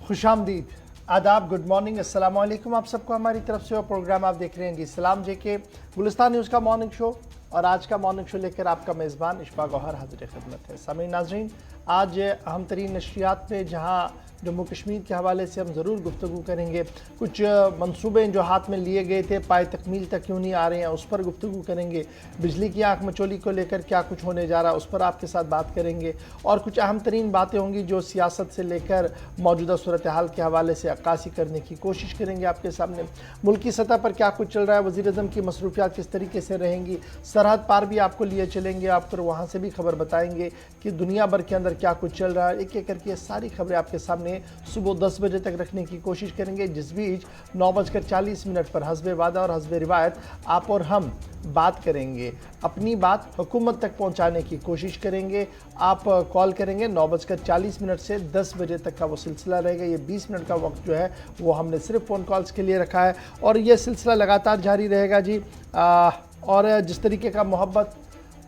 खुशामदीद, आदाब, good morning, अस्सलाम वालेकुम आप सबको हमारी तरफ से। और प्रोग्राम आप देख रहे हैं जी सलाम जे के गुलिस्तान न्यूज़ का मॉर्निंग शो। और आज का मॉर्निंग शो लेकर आपका मेज़बान इशफा गौहर हाजिर खिदमत है। सामीन नाज़रीन, आज अहम तरीन नशरियात में जहाँ जम्मू कश्मीर के हवाले से हम ज़रूर गुफ्तगू करेंगे। कुछ मंसूबे जो हाथ में लिए गए थे पाए तकमील तक क्यों नहीं आ रहे हैं, उस पर गुफ्तगू करेंगे। बिजली की आँख मचोली को लेकर क्या कुछ होने जा रहा है, उस पर आपके साथ बात करेंगे। और कुछ अहम तरीन बातें होंगी जो सियासत से लेकर मौजूदा सूरत हाल के हवाले से अक्कासी करने की कोशिश करेंगे आपके सामने। मुल्की सतह पर क्या कुछ चल रहा है, वज़ीर-ए-आज़म की मसरूफियात किस तरीके से रहेंगी, सरहद पार भी आपको लिए चलेंगे, आप फिर वहाँ से भी खबर बताएंगे कि दुनिया भर के अंदर क्या कुछ चल रहा है। एक एक करके ये सारी खबरें आपके सामने सुबह 10 बजे तक रखने की कोशिश करेंगे। जिस बीच 9:40 पर हस्बे वादा और हस्बे रिवायत आप और हम बात करेंगे, अपनी बात हुकूमत तक पहुंचाने की कोशिश करेंगे। आप कॉल करेंगे 9:40 से 10 बजे तक का वो सिलसिला रहेगा। ये 20 मिनट का वक्त जो है वो हमने सिर्फ फ़ोन कॉल्स के लिए रखा है और ये सिलसिला लगातार जारी रहेगा जी। और जिस तरीके का मोहब्बत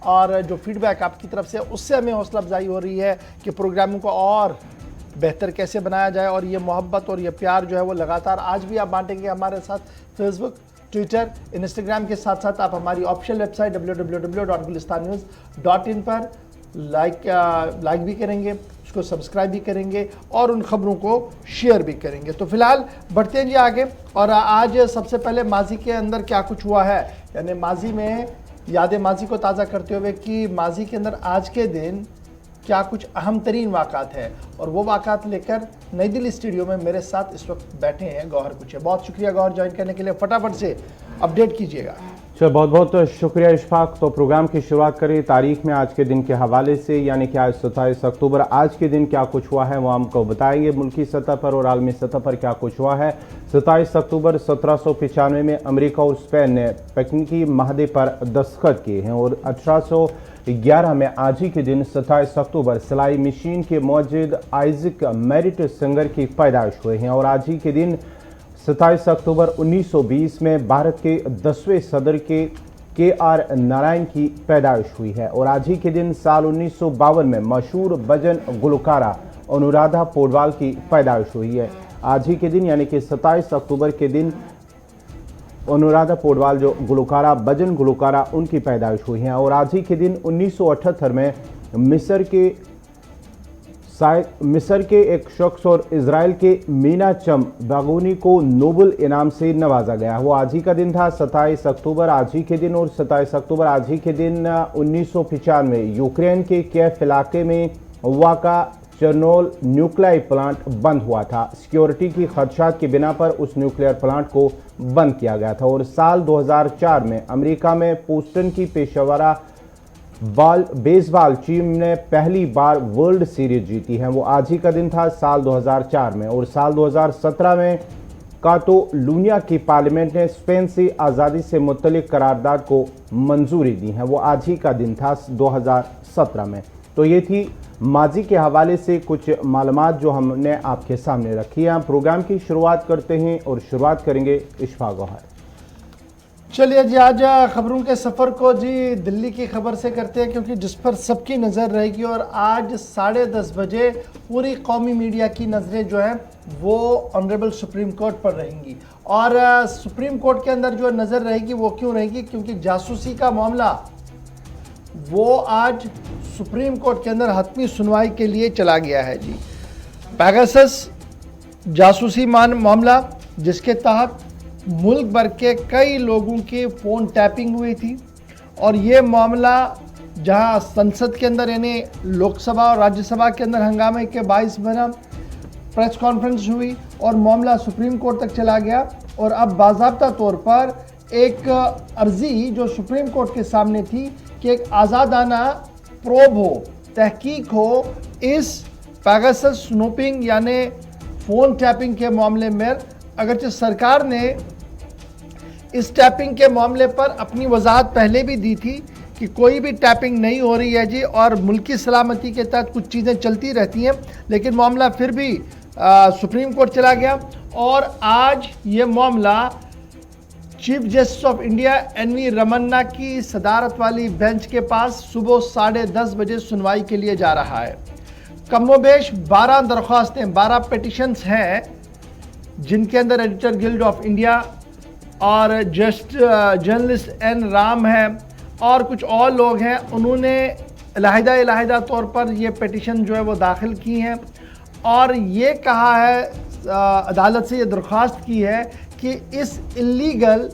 और जो फीडबैक आपकी तरफ से उससे हमें हौसला अफजाई हो रही है कि प्रोग्रामों को और बेहतर कैसे बनाया जाए। और ये मोहब्बत और ये प्यार जो है वो लगातार आज भी आप बांटेंगे हमारे साथ। फेसबुक, ट्विटर, इंस्टाग्राम के साथ साथ आप हमारी ऑफिशियल वेबसाइट www.gulistannews.in पर लाइक भी करेंगे, उसको सब्सक्राइब भी करेंगे और उन खबरों को शेयर भी करेंगे। तो फिलहाल बढ़ते हैं जी आगे। और आज सबसे पहले माजी के अंदर क्या कुछ हुआ है, यानी माजी में यादें माजी को ताज़ा करते हुए कि माजी के अंदर आज के दिन क्या कुछ अहम तरीन वाक़ात है। और वो वाक़ात लेकर नई दिल्ली स्टूडियो में मेरे साथ इस वक्त बैठे हैं गौहर कुचे। बहुत शुक्रिया गौहर ज्वाइन करने के लिए। फटाफट से अपडेट कीजिएगा। चलो, बहुत बहुत शुक्रिया इशफाक। तो प्रोग्राम की शुरुआत करें तारीख में आज के दिन के हवाले से, यानी कि आज 27 अक्टूबर। आज के दिन क्या कुछ हुआ है वो हमको बताएंगे। मुल्की सतह पर और आलमी सतह पर क्या कुछ हुआ है। 27 अक्टूबर 1795 में अमेरिका और स्पेन ने तकनीकी माहदे पर दस्तखत किए हैं। और 1811 में आज ही के दिन 27 अक्टूबर सिलाई मशीन के मौजूद आइजक मेरिट सिंगर की पैदाइश हुई है। और आज ही के दिन 27 अक्टूबर 1920 में भारत के 10वें सदर के आर नारायण की पैदाइश हुई है। और आज ही के दिन साल 1952 में मशहूर भजन गुलकारा अनुराधा पौडवाल की पैदाइश हुई है। आज ही के दिन यानी कि 27 अक्टूबर के दिन अनुराधा पौडवाल जो गुलकारा भजन गुलकारा उनकी पैदाइश हुई है। और आज ही के दिन 1978 में मिस्र के एक शख्स और इजराइल के मीना चम बागुनी को नोबेल इनाम से नवाजा गया। वो आज ही का दिन था 27 अक्टूबर आज ही के दिन। और 27 अक्टूबर आज ही के दिन 1995 यूक्रेन के कीव इलाके में वाक़ा चेर्नोबिल न्यूक्लियर प्लांट बंद हुआ था। सिक्योरिटी की खदशात की बिना पर उस न्यूक्लियर प्लांट को बंद किया गया था। और साल 2004 में अमेरिका में पोस्टन की पेशेवरा बेसबॉल टीम ने पहली बार वर्ल्ड सीरीज जीती है। वो आज ही का दिन था साल 2004 में। और साल 2017 में कातालूनिया की पार्लियामेंट ने स्पेन से आज़ादी से मुतल्लिक करारदाद को मंजूरी दी है। वो आज ही का दिन था 2017 में। तो ये थी माजी के हवाले से कुछ मालूमात जो हमने आपके सामने रखी है। प्रोग्राम की शुरुआत करते हैं और शुरुआत करेंगे इशफा गौहर। चलिए जी, आज खबरों के सफ़र को जी दिल्ली की खबर से करते हैं क्योंकि जिस पर सबकी नज़र रहेगी। और आज 10:30 बजे पूरी कौमी मीडिया की नज़रें जो है वो ऑनरेबल सुप्रीम कोर्ट पर रहेंगी। और सुप्रीम कोर्ट के अंदर जो नज़र रहेगी वो क्यों रहेगी, क्योंकि जासूसी का मामला वो आज सुप्रीम कोर्ट के अंदर हतमी सुनवाई के लिए चला गया है जी। पेगासस जासूसी मामला जिसके तहत मुल्क भर के कई लोगों की फ़ोन टैपिंग हुई थी। और ये मामला जहां संसद के अंदर यानी लोकसभा और राज्यसभा के अंदर हंगामे के बाइस बना, प्रेस कॉन्फ्रेंस हुई और मामला सुप्रीम कोर्ट तक चला गया। और अब बाज़ाब्ता तौर पर एक अर्जी जो सुप्रीम कोर्ट के सामने थी कि एक आज़ादाना प्रोब हो, तहकीक हो इस पेगासस स्नूपिंग यानी फ़ोन टैपिंग के मामले में। अगरचे सरकार ने इस टैपिंग के मामले पर अपनी वजाहत पहले भी दी थी कि कोई भी टैपिंग नहीं हो रही है जी और मुल्की सलामती के तहत कुछ चीज़ें चलती रहती हैं, लेकिन मामला फिर भी सुप्रीम कोर्ट चला गया। और आज ये मामला chief justice of India N V. Ramana की सदारत वाली बेंच के पास सुबह 10:30 बजे सुनवाई के लिए जा रहा है। कमोबेश 12 दरख्वास्तें, 12 पिटिशंस हैं, जिनके अंदर एडिटर गिल्ड ऑफ इंडिया और जर्नलिस्ट एन राम है और कुछ और लोग हैं। उन्होंने अलहदा तौर पर ये पिटिशन जो है वो दाखिल की हैं और ये कहा है, अदालत से ये दरख्वास्त की है कि इस इल्लीगल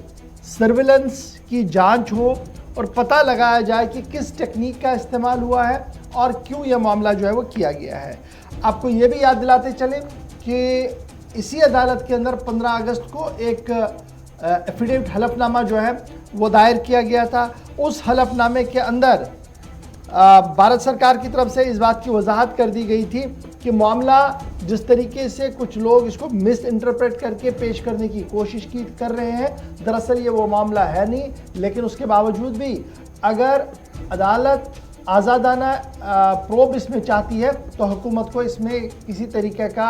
सर्विलेंस की जांच हो और पता लगाया जाए कि किस टेक्निक का इस्तेमाल हुआ है और क्यों यह मामला जो है वो किया गया है। आपको ये भी याद दिलाते चलें कि इसी अदालत के अंदर 15 अगस्त को एक एफिडेविट हलफनामा जो है वो दायर किया गया था। उस हलफनामे के अंदर भारत सरकार की तरफ से इस बात की वजाहत कर दी गई थी कि मामला जिस तरीके से कुछ लोग इसको मिस इंटरप्रेट करके पेश करने की कोशिश कर रहे हैं, दरअसल ये वो मामला है नहीं। लेकिन उसके बावजूद भी अगर अदालत आज़ादाना प्रोब इसमें चाहती है तो हुकूमत को इसमें किसी तरीके का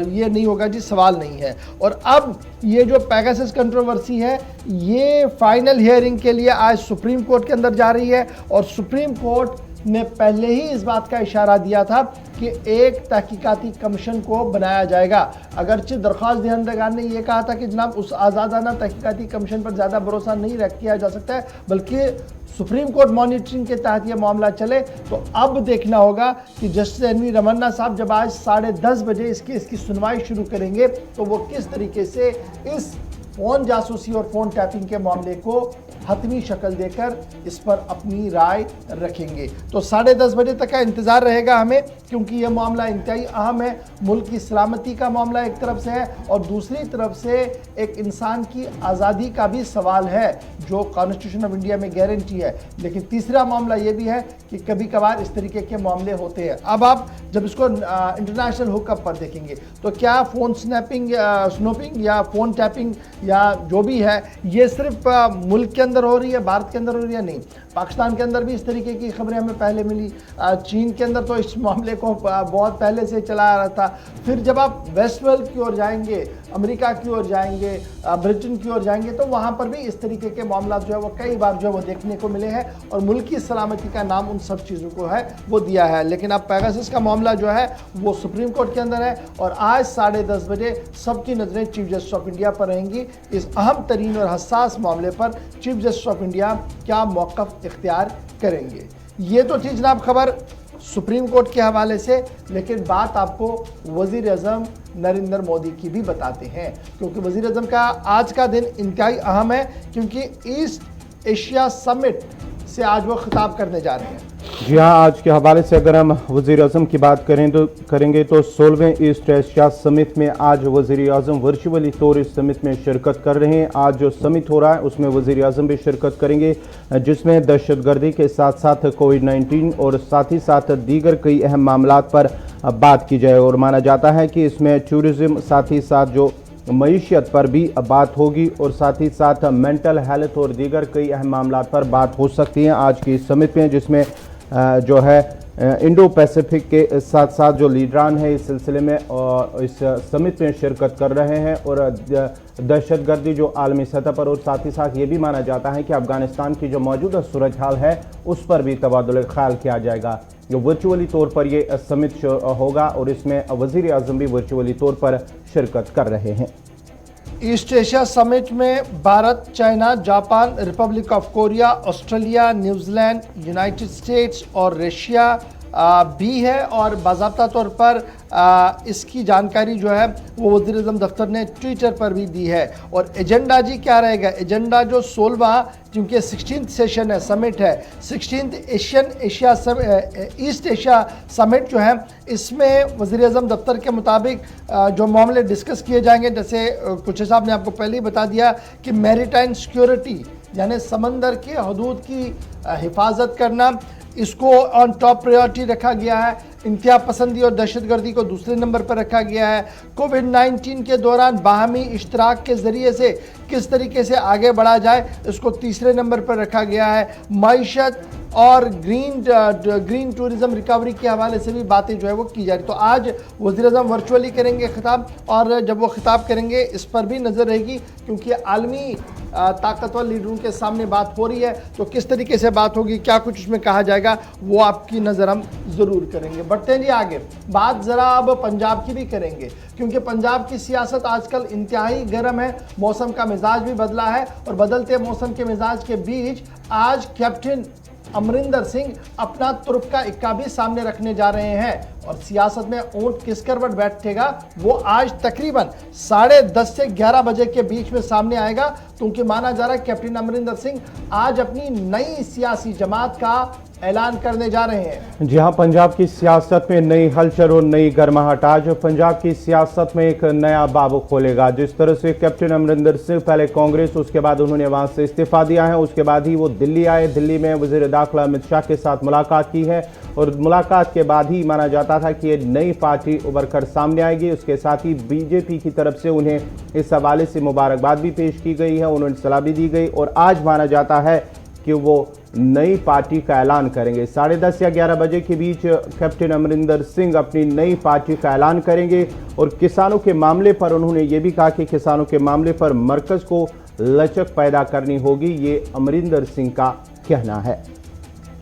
ये नहीं होगा जी, सवाल नहीं है। और अब ये जो पेगासस कंट्रोवर्सी है ये फाइनल हियरिंग के लिए आज सुप्रीम कोर्ट के अंदर जा रही है और सुप्रीम कोर्ट ने पहले ही इस बात का इशारा दिया था कि एक तहकीकाती कमीशन को बनाया जाएगा। अगरचे दरख्वास्त दहिंदगान ने यह कहा था कि जनाब उस आज़ादाना तहकीकाती कमीशन पर ज़्यादा भरोसा नहीं किया जा सकता है, बल्कि सुप्रीम कोर्ट मॉनिटरिंग के तहत यह मामला चले। तो अब देखना होगा कि जस्टिस एन.वी. रमन्ना साहब जब आज 10:30 बजे इसकी सुनवाई शुरू करेंगे तो वो किस तरीके से इस फ़ोन जासूसी और फ़ोन टैपिंग के मामले को हतमी शक्ल देकर इस पर अपनी राय रखेंगे। तो 10:30 बजे तक का इंतज़ार रहेगा हमें, क्योंकि यह मामला इंतहाई अहम है। मुल्क की सलामती का मामला एक तरफ से है और दूसरी तरफ से एक इंसान की आज़ादी का भी सवाल है जो कॉन्स्टिट्यूशन ऑफ इंडिया में गारंटी है। लेकिन तीसरा मामला ये भी है कि कभी कभार इस तरीके के मामले होते हैं। अब आप जब इसको इंटरनेशनल हुकअप पर देखेंगे तो क्या फ़ोन स्नूपिंग या फ़ोन टैपिंग या जो भी है ये सिर्फ मुल्क के अंदर हो रही है, भारत के अंदर हो रही है? नहीं, पाकिस्तान के अंदर भी इस तरीके की खबरें हमें पहले मिली। चीन के अंदर तो इस मामले को बहुत पहले से चला आ रहा था। फिर जब आप वेस्ट वर्ल्ड की ओर जाएंगे, अमेरिका की ओर जाएंगे, ब्रिटेन की ओर जाएंगे, तो वहाँ पर भी इस तरीके के मामला जो है वो कई बार जो है वो देखने को मिले हैं और मुल्क की सलामती का नाम उन सब चीज़ों को है वो दिया है। लेकिन अब पेगासस का मामला जो है वो सुप्रीम कोर्ट के अंदर है और आज 10:30 बजे सबकी नज़रें चीफ जस्टिस ऑफ इंडिया पर रहेंगी। इस अहम तरीन और हसास मामले पर चीफ जस्टिस ऑफ इंडिया क्या मौक़िफ़ इख्तियार करेंगे। ये तो थी जनाब खबर सुप्रीम कोर्ट के हवाले से, लेकिन बात आपको वज़ीर आज़म नरेंद्र मोदी की भी बताते हैं, क्योंकि वज़ीर आज़म का आज का दिन इंतहाई अहम है, क्योंकि ईस्ट एशिया समिट से आज वो खिताब करने जा रहे हैं। जी हाँ, आज के हवाले से अगर हम वज़ीर आज़म की बात करेंगे तो 16वें ईस्ट एशिया समिट में आज वज़ीर आज़म वर्चुअली तौर इस समिट में शिरकत कर रहे हैं। आज जो समिट हो रहा है उसमें वज़ीर आज़म भी शिरकत करेंगे, जिसमें दहशतगर्दी के साथ साथ कोविड-19 और साथ ही साथ दीगर कई अहम मामलात पर बात की जाए। और माना जाता है कि इसमें टूरिज़्म, साथ ही साथ जो मईशत पर भी बात होगी और साथ ही साथ मेंटल हेल्थ और दीगर कई अहम मामलात पर बात हो सकती है आज की समिट में, जिसमें जो है इंडो पैसिफिक के साथ साथ जो लीडरान है इस सिलसिले में इस समिट में शिरकत कर रहे हैं। और दहशतगर्दी जो आलमी सतह पर और साथ ही साथ ये भी माना जाता है कि अफगानिस्तान की जो मौजूदा सूरत हाल है उस पर भी तबादुल ख्याल किया जाएगा। जो वर्चुअली तौर पर ये समिट होगा और इसमें वज़ीर आज़म भी वर्चुअली तौर पर शिरकत कर रहे हैं। ईस्ट एशिया समिट में Bharat, China, Japan, Republic of Korea, Australia, New Zealand, United states और रशिया भी है और बाज़ाब्ता तौर पर इसकी जानकारी जो है वो वज़ीर आज़म दफ्तर ने ट्विटर पर भी दी है। और एजेंडा जी क्या रहेगा? एजेंडा जो 16वां, क्योंकि 16th सेशन है, समिट है, 16th ईस्ट एशिया समिट जो है, इसमें वज़ीर आज़म दफ्तर के मुताबिक जो मामले डिस्कस किए जाएंगे, जैसे कुछ साहब ने आपको पहले ही बता दिया कि मैरीटाइम सिक्योरिटी यानी समंदर की हदूद की हिफाजत करना, इसको ऑन टॉप प्रायोरिटी रखा गया है। इंतहा पसंदी और दहशतगर्दी को दूसरे नंबर पर रखा गया है। कोविड-19 के दौरान बाहमी इश्तराक के ज़रिए से किस तरीके से आगे बढ़ा जाए, इसको तीसरे नंबर पर रखा गया है। मईशत और ग्रीन टूरिज़म रिकवरी के हवाले से भी बातें जो है वो की जा रही। तो आज वज़ीर आज़म वर्चुअली करेंगे खिताब, और जब वो खिताब करेंगे इस पर भी नज़र रहेगी, क्योंकि आलमी ताकतवर लीडरों के सामने बात हो रही है, तो किस तरीके से बात होगी, क्या कुछ उसमें कहा जाएगा, वो आपकी नज़र हम ज़रूर करेंगे। बढ़ते हैं जी आगे। बात जरा अब पंजाब की भी करेंगे, क्योंकि पंजाब की सियासत आजकल इंतहाई गर्म है। मौसम का मिजाज भी बदला है और बदलते मौसम के मिजाज के बीच आज कैप्टन अमरिंदर सिंह अपना तुर्क का इक्का भी सामने रखने जा रहे हैं। और सियासत में ऊंट किस करवट बैठेगा वो आज तकरीबन 10:30 से 11 बजे के बीच में सामने आएगा, क्योंकि माना जा रहा है कैप्टन अमरिंदर सिंह आज अपनी नई सियासी जमात का ऐलान करने जा रहे हैं। जी हां, पंजाब की सियासत में नई हलचल और नई गर्माहट। आज पंजाब की सियासत में एक नया बाब खोलेगा। जिस तरह से कैप्टन अमरिंदर सिंह पहले कांग्रेस, उसके बाद उन्होंने वहां से इस्तीफा दिया है, उसके बाद ही वो दिल्ली आए। दिल्ली में वजीर दाखिला अमित शाह के साथ मुलाकात की है और मुलाकात के बाद ही माना जाता था कि ये नई पार्टी उभर कर सामने आएगी। उसके साथ ही बीजेपी की तरफ से उन्हें इस हवाले से मुबारकबाद भी पेश की गई है, उन्हें सलाह भी दी गई और आज माना जाता है कि वो नई पार्टी का ऐलान करेंगे। 10:30 या 11 बजे के बीच कैप्टन अमरिंदर सिंह अपनी नई पार्टी का ऐलान करेंगे। और किसानों के मामले पर उन्होंने ये भी कहा कि किसानों के मामले पर मरकज को लचक पैदा करनी होगी, ये अमरिंदर सिंह का कहना है।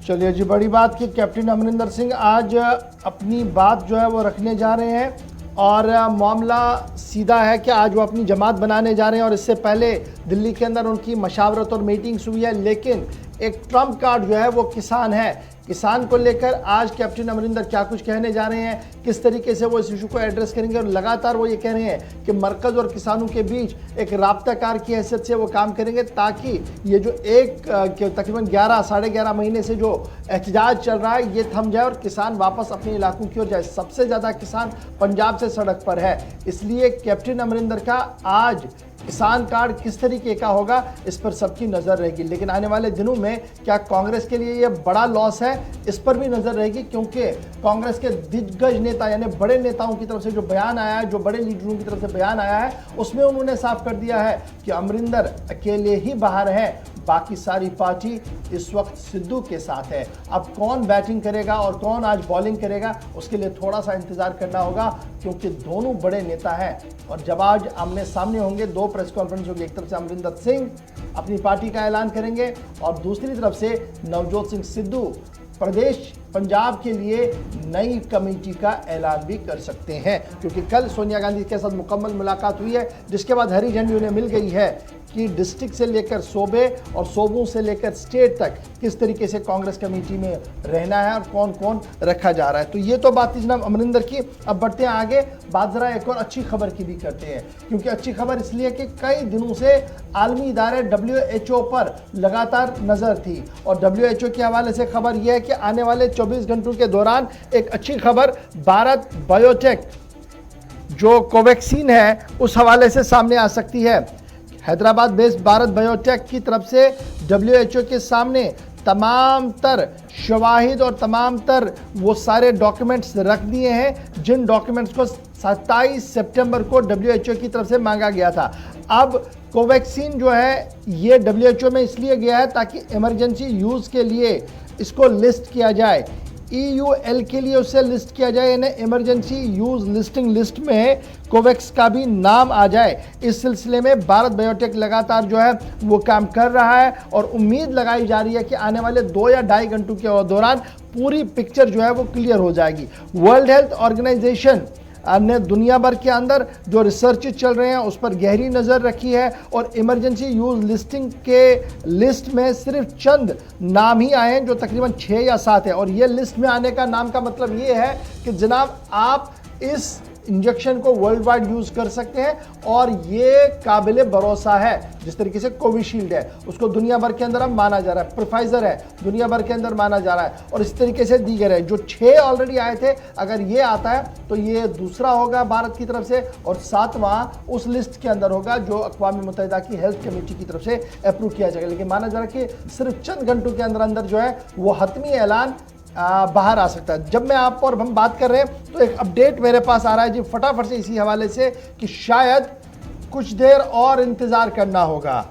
चलिए जी, बड़ी बात कि कैप्टन अमरिंदर सिंह आज अपनी बात जो है वो रखने जा रहे हैं और मामला सीधा है कि आज वो अपनी जमात बनाने जा रहे हैं। और इससे पहले दिल्ली के अंदर उनकी मशावरत और मीटिंग्स हुई है, लेकिन एक ट्रम्प कार्ड जो है वो किसान है। किसान को लेकर आज कैप्टन अमरिंदर क्या कुछ कहने जा रहे हैं, किस तरीके से वो इस इशू को एड्रेस करेंगे। और लगातार वो ये कह रहे हैं कि मरकज़ और किसानों के बीच एक राब्ताकार की हैसियत से वो काम करेंगे, ताकि ये जो तकरीबन 11-11.5 महीने से जो एहतजाज चल रहा है ये थम जाए और किसान वापस अपने इलाकों की ओर जाए। सबसे ज़्यादा किसान पंजाब से सड़क पर है, इसलिए कैप्टन अमरिंदर का आज किसान कार्ड किस तरीके का होगा इस पर सबकी नज़र रहेगी। लेकिन आने वाले दिनों में क्या कांग्रेस के लिए यह बड़ा लॉस है, इस पर भी नज़र रहेगी, क्योंकि कांग्रेस के दिग्गज नेता यानी बड़े नेताओं की तरफ से जो बयान आया है, जो बड़े लीडरों की तरफ से बयान आया है, उसमें उन्होंने साफ कर दिया है कि अमरिंदर अकेले ही बाहर हैं, बाकी सारी पार्टी इस वक्त सिद्धू के साथ है। अब कौन बैटिंग करेगा और कौन आज बॉलिंग करेगा उसके लिए थोड़ा सा इंतजार करना होगा, क्योंकि दोनों बड़े नेता हैं। और जब आज आमने सामने होंगे, दो प्रेस कॉन्फ्रेंस होगी, एक तरफ से अमरिंदर सिंह अपनी पार्टी का ऐलान करेंगे और दूसरी तरफ से नवजोत सिंह सिद्धू प्रदेश पंजाब के लिए नई कमेटी का ऐलान भी कर सकते हैं, क्योंकि कल सोनिया गांधी के साथ मुकम्मल मुलाकात हुई है, जिसके बाद हरी झंडी उन्हें मिल गई है कि डिस्ट्रिक्ट से लेकर सूबे और सूबों से लेकर स्टेट तक किस तरीके से कांग्रेस कमेटी में रहना है और कौन कौन रखा जा रहा है। तो ये तो बात थी जनाब अमरिंदर की। अब बढ़ते हैं आगे, बात जरा एक और अच्छी खबर की भी करते हैं, क्योंकि अच्छी खबर इसलिए कि कई दिनों से आलमी इदारे WHO पर लगातार नज़र थी और WHO के हवाले से खबर यह है कि आने वाले 24 घंटों के दौरान एक अच्छी खबर भारत बायोटेक जो कोवैक्सीन है उस हवाले से सामने आ सकती है। हैदराबाद बेस्ड भारत बायोटेक की तरफ से WHO के सामने तमाम तर शवाहिद और तमाम तर वो सारे डॉक्यूमेंट्स रख दिए हैं, जिन डॉक्यूमेंट्स को 27 सितंबर को WHO की तरफ से मांगा गया था। अब कोवैक्सीन जो है ये WHO में इसलिए गया है ताकि इमरजेंसी यूज़ के लिए इसको लिस्ट किया जाए, EUL के लिए उसे लिस्ट किया जाए, यानी इमरजेंसी यूज लिस्टिंग लिस्ट में कोवैक्स का भी नाम आ जाए। इस सिलसिले में भारत बायोटेक लगातार जो है वो काम कर रहा है और उम्मीद लगाई जा रही है कि आने वाले 2 या 2.5 घंटों के दौरान पूरी पिक्चर जो है वो क्लियर हो जाएगी। वर्ल्ड हेल्थ ऑर्गेनाइजेशन ने दुनिया भर के अंदर जो रिसर्च चल रहे हैं उस पर गहरी नज़र रखी है और इमरजेंसी यूज लिस्टिंग के लिस्ट में सिर्फ चंद नाम ही आए हैं, जो तकरीबन 6 या 7 है। और ये लिस्ट में आने का नाम का मतलब ये है कि जनाब आप इस इंजेक्शन को वर्ल्ड वाइड यूज कर सकते हैं और ये काबिल भरोसा है। जिस तरीके से कोविशील्ड है उसको दुनिया भर के अंदर अब माना जा रहा है, प्रोफाइजर है दुनिया भर के अंदर माना जा रहा है और इस तरीके से दीगर है। जो 6 ऑलरेडी आए थे, अगर ये आता है तो ये दूसरा होगा भारत की तरफ से और 7वां उस लिस्ट के अंदर होगा जो अक़वाम मुत्तहिदा की हेल्थ कमेटी की तरफ से अप्रूव किया जाएगा। लेकिन माना जा रहा है कि सिर्फ चंद घंटों के अंदर अंदर जो है वो हतमी ऐलान बाहर आ सकता है। जब मैं आप और हम बात कर रहे हैं तो एक अपडेट मेरे पास आ रहा है जी फटाफट से इसी हवाले से कि शायद कुछ देर और इंतज़ार करना होगा।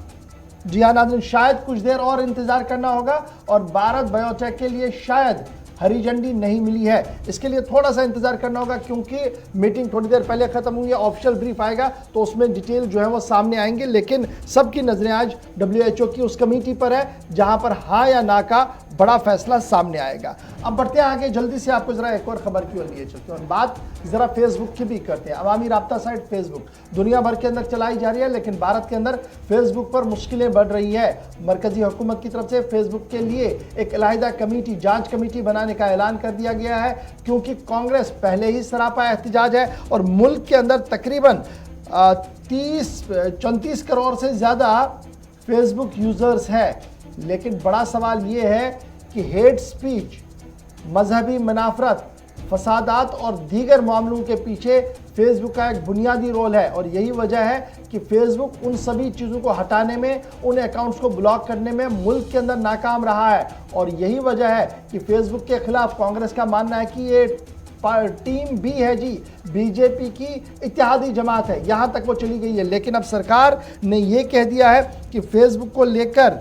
जी हाँ नाज़रीन, शायद कुछ देर और इंतज़ार करना होगा और भारत बायोटेक के लिए शायद हरी झंडी नहीं मिली है। इसके लिए थोड़ा सा इंतजार करना होगा क्योंकि मीटिंग थोड़ी देर पहले खत्म हुई है, ऑफिशियल ब्रीफ आएगा तो उसमें डिटेल जो है वो सामने आएंगे। लेकिन सबकी नजरें आज WHO की उस कमेटी पर है जहां पर हाँ या ना का बड़ा फैसला सामने आएगा। अब बढ़ते हैं आगे, जल्दी से आपको जरा एक और खबर की ओर लिए चलते हैं। बात जरा फेसबुक की भी करते हैं। अवामी राब्ता साइट फेसबुक दुनिया भर के अंदर चलाई जा रही है, लेकिन भारत के अंदर फेसबुक पर मुश्किलें बढ़ रही है। मरकजी हुकूमत की तरफ से फेसबुक के लिए एक अलहदा कमेटी, जांच कमेटी बनाने का ऐलान कर दिया गया है, क्योंकि कांग्रेस पहले ही सरापा एहतजाज है और मुल्क के अंदर तकरीबन 34 करोड़ से ज़्यादा फेसबुक यूज़र्स हैं। लेकिन बड़ा सवाल ये है कि हेट स्पीच, मजहबी मुनाफरत, फसादात और दीगर मामलों के पीछे फेसबुक का एक बुनियादी रोल है और यही वजह है कि फेसबुक उन सभी चीज़ों को हटाने में, उन अकाउंट्स को ब्लॉक करने में मुल्क के अंदर नाकाम रहा है। और यही वजह है कि फेसबुक के खिलाफ कांग्रेस का मानना है कि ये टीम बी है जी, बीजेपी की इत्तेहादी जमात है, यहाँ तक वो चली गई है। लेकिन अब सरकार ने ये कह दिया है कि फेसबुक को लेकर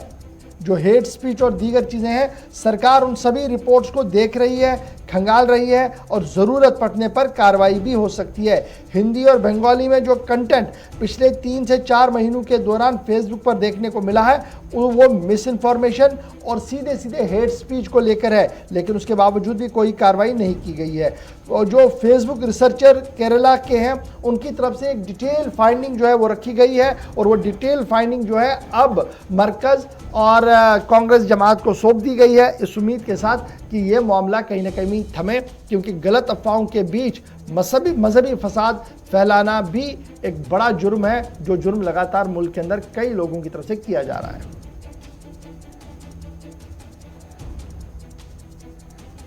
जो हेट स्पीच और दीगर चीज़ें हैं, सरकार उन सभी रिपोर्ट्स को देख रही है, खंगाल रही है और ज़रूरत पड़ने पर कार्रवाई भी हो सकती है। हिंदी और बंगाली में जो कंटेंट पिछले 3 से 4 महीनों के दौरान फेसबुक पर देखने को मिला है वो मिस इन्फॉर्मेशन और सीधे सीधे हेट स्पीच को लेकर है, लेकिन उसके बावजूद भी कोई कार्रवाई नहीं की गई है। और जो फेसबुक रिसर्चर केरला के हैं, उनकी तरफ से एक डिटेल फाइंडिंग जो है वो रखी गई है और वो डिटेल फाइंडिंग जो है अब मरकज़ और कांग्रेस जमात को सौंप दी गई है, इस उम्मीद के साथ कि ये मामला कहीं ना कहीं थमे, क्योंकि गलत अफवाहों के बीच मजहबी फसाद फैलाना भी एक बड़ा जुर्म है, जो जुर्म लगातार मुल्क के अंदर कई लोगों की तरफ से किया जा रहा है।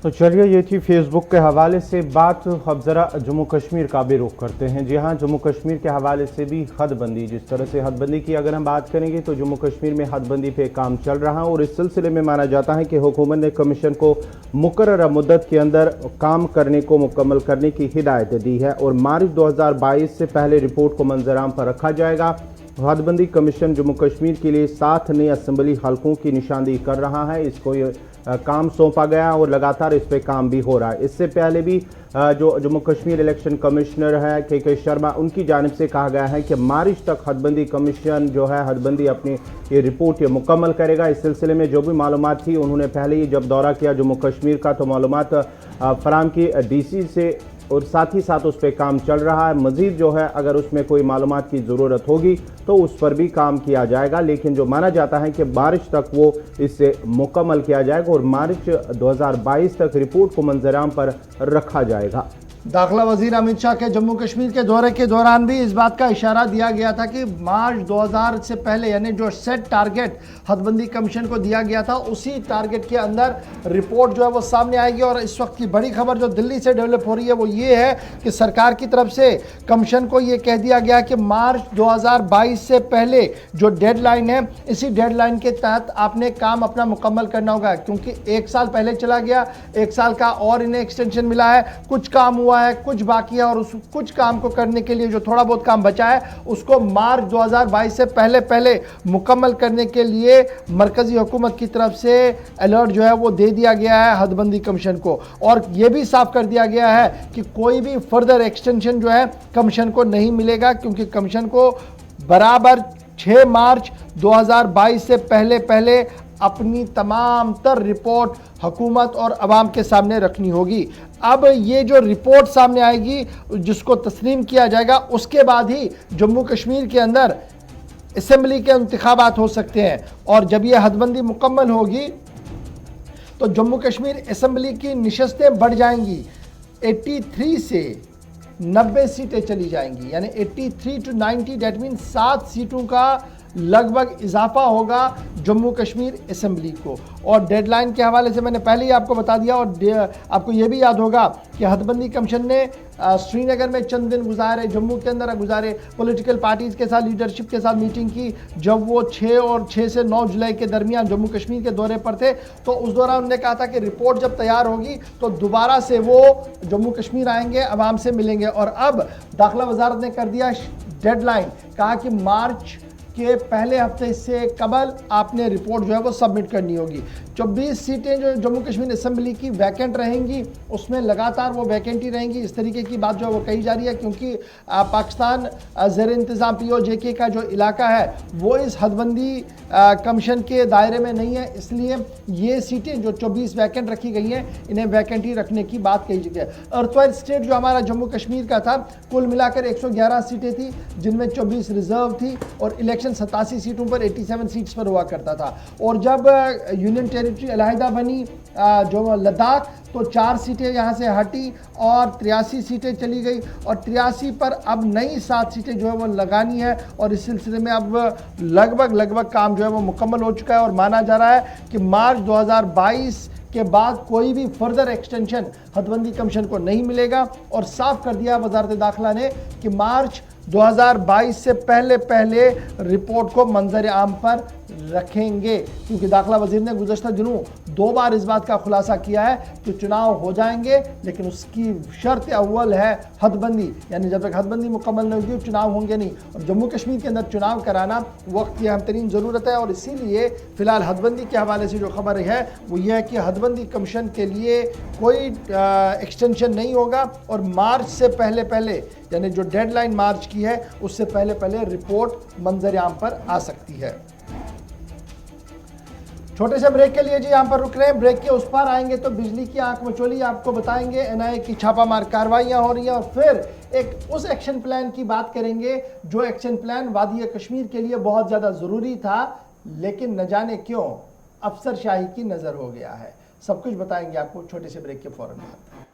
तो चलिए, ये थी फेसबुक के हवाले से बात। अब ज़रा जम्मू कश्मीर का भी रुख करते हैं। जी हाँ, जम्मू कश्मीर के हवाले से भी हदबंदी, जिस तरह से हदबंदी की अगर हम बात करेंगे तो जम्मू कश्मीर में हदबंदी पे काम चल रहा है और इस सिलसिले में माना जाता है कि हुकूमत ने कमीशन को मुकर्ररा मुद्दत के अंदर काम करने को मुकम्मल करने की हिदायत दी है और मार्च 2022 से पहले रिपोर्ट को मंजराम पर रखा जाएगा। हदबंदी कमीशन जम्मू कश्मीर के लिए 7 नए असम्बली हलकों की निशानदेही कर रहा है। इसको काम सौंपा गया और लगातार इस पे काम भी हो रहा है। इससे पहले भी जो जम्मू कश्मीर इलेक्शन कमिश्नर है के शर्मा, उनकी जानिब से कहा गया है कि मार्च तक हदबंदी कमीशन जो है हदबंदी अपनी ये रिपोर्ट ये मुकम्मल करेगा। इस सिलसिले में जो भी मालूमात थी, उन्होंने पहले ही जब दौरा किया जम्मू कश्मीर का तो मालूमात फराम की डीसी से और साथ ही साथ उस पर काम चल रहा है। मज़ीद जो है अगर उसमें कोई मालूमात की ज़रूरत होगी तो उस पर भी काम किया जाएगा, लेकिन जो माना जाता है कि मार्च तक वो इससे मुकम्मल किया जाएगा और मार्च 2022 तक रिपोर्ट को मंजराम पर रखा जाएगा। दाखिला वजीर अमित शाह के जम्मू कश्मीर के दौरे के दौरान भी इस बात का इशारा दिया गया था कि मार्च 2000 से पहले, यानी जो सेट टारगेट हदबंदी कमीशन को दिया गया था, उसी टारगेट के अंदर रिपोर्ट जो है वो सामने आएगी। और इस वक्त की बड़ी खबर जो दिल्ली से डेवलप हो रही है वो ये है कि सरकार की तरफ से कमीशन को ये कह दिया गया कि मार्च 2022 से पहले जो डेडलाइन है, इसी डेडलाइन के तहत आपने काम अपना मुकम्मल करना होगा, क्योंकि 1 साल पहले चला गया, 1 साल का और इन्हें एक्सटेंशन मिला है, कुछ काम हुआ है, कुछ बाकी है और उस कुछ काम को करने के लिए जो थोड़ा बहुत काम बचा है उसको मार्च 2022 से पहले मुकम्मल करने के लिए मरकजी हुकूमत की तरफ से अलर्ट जो है वो दे दिया गया है हदबंदी कमीशन को। और यह भी साफ कर दिया गया है कि कोई भी फर्दर एक्सटेंशन जो है कमीशन को नहीं मिलेगा, क्योंकि कमीशन को बराबर 6 मार्च 2022 से पहले अपनी तमाम तर रिपोर्ट हुकूमत और अवाम के सामने रखनी होगी। अब ये जो रिपोर्ट सामने आएगी, जिसको तस्लीम किया जाएगा, उसके बाद ही जम्मू कश्मीर के अंदर असेंबली के इंतखाबात हो सकते हैं। और जब ये हदबंदी मुकम्मल होगी तो जम्मू कश्मीर असेंबली की नशस्तें बढ़ जाएंगी, 83 से 90 सीटें चली जाएंगी, यानी 83 to 90, डेट मीन 7 सीटों का लगभग इजाफा होगा जम्मू कश्मीर असेंबली को। और डेडलाइन के हवाले से मैंने पहले ही आपको बता दिया, और आपको ये भी याद होगा कि हदबंदी कमीशन ने श्रीनगर में चंद दिन गुजारे, जम्मू के अंदर गुजारे, पॉलिटिकल पार्टीज़ के साथ, लीडरशिप के साथ मीटिंग की। जब वो 6 से 9 जुलाई के दरमियान जम्मू कश्मीर के दौरे पर थे, तो उस दौरान उन्होंने कहा था कि रिपोर्ट जब तैयार होगी तो दोबारा से वो जम्मू कश्मीर आएंगे, अवाम से मिलेंगे। और अब दाखिला वजारत ने कर दिया डेडलाइन, कहा कि मार्च कि पहले हफ्ते से कबल आपने रिपोर्ट जो है वो सबमिट करनी होगी। 24 सीटें जो जम्मू कश्मीर असेंबली की वैकेंट रहेंगी, उसमें लगातार वो वैकेंटी रहेंगी, इस तरीके की बात जो है वो कही जा रही है, क्योंकि पाकिस्तान ज़ेर इंतज़ाम POJK का जो इलाका है वो इस हदबंदी कमीशन के दायरे में नहीं है, इसलिए ये सीटें जो 24 वैकेंट रखी गई हैं इन्हें वैकेंटी रखने की बात कही गई है। अर्थवाइल स्टेट जो हमारा जम्मू कश्मीर का था, कुल मिलाकर 111 सीटें थी, जिनमें 24 रिजर्व थी और इलेक्शन 87 सीटों पर 87 सीट्स पर हुआ करता था। और जब यूनियन टेरिटरी अलहदा बनी जो लद्दाख, तो 4 सीटें यहाँ से हटी और 83 सीटें चली गई और 83 पर अब नई 7 सीटें जो है वो लगानी है और इस सिलसिले में अब लगभग काम जो है वो मुकम्मल हो चुका है और माना जा रहा है कि मार्च 2022 के बाद कोई भी फर्दर एक्सटेंशन हदबंदी कमीशन को नहीं मिलेगा। और साफ कर दिया वजारत दाखिला ने कि मार्च 2022 से पहले रिपोर्ट को मंजर आम पर रखेंगे, क्योंकि दाखिला वजीर ने गुज़श्ता दिनों 2 बार इस बात का खुलासा किया है कि चुनाव हो जाएंगे, लेकिन उसकी शर्त अव्वल है हदबंदी, यानी जब तक हदबंदी मुकम्मल नहीं होगी चुनाव होंगे नहीं। और जम्मू कश्मीर के अंदर चुनाव कराना वक्त की अहम तरीन ज़रूरत है और इसीलिए फ़िलहाल हदबंदी के हवाले से जो खबर है वो ये है कि हदबंदी कमीशन के लिए कोई एक्सटेंशन नहीं होगा और मार्च से पहले यानी जो डेडलाइन मार्च की है उससे पहले रिपोर्ट मंजर आम पर आ सकती है। छोटे से ब्रेक के लिए जी यहाँ पर रुक रहे हैं, ब्रेक के उस पार आएंगे तो बिजली की आंख मचोली आपको बताएंगे, NIA की छापामार कार्रवाइयाँ हो रही हैं और फिर एक उस एक्शन प्लान की बात करेंगे जो एक्शन प्लान वादी कश्मीर के लिए बहुत ज़्यादा ज़रूरी था, लेकिन न जाने क्यों अफसरशाही की नज़र हो गया है। सब कुछ बताएंगे आपको छोटे से ब्रेक के फौरन बाद।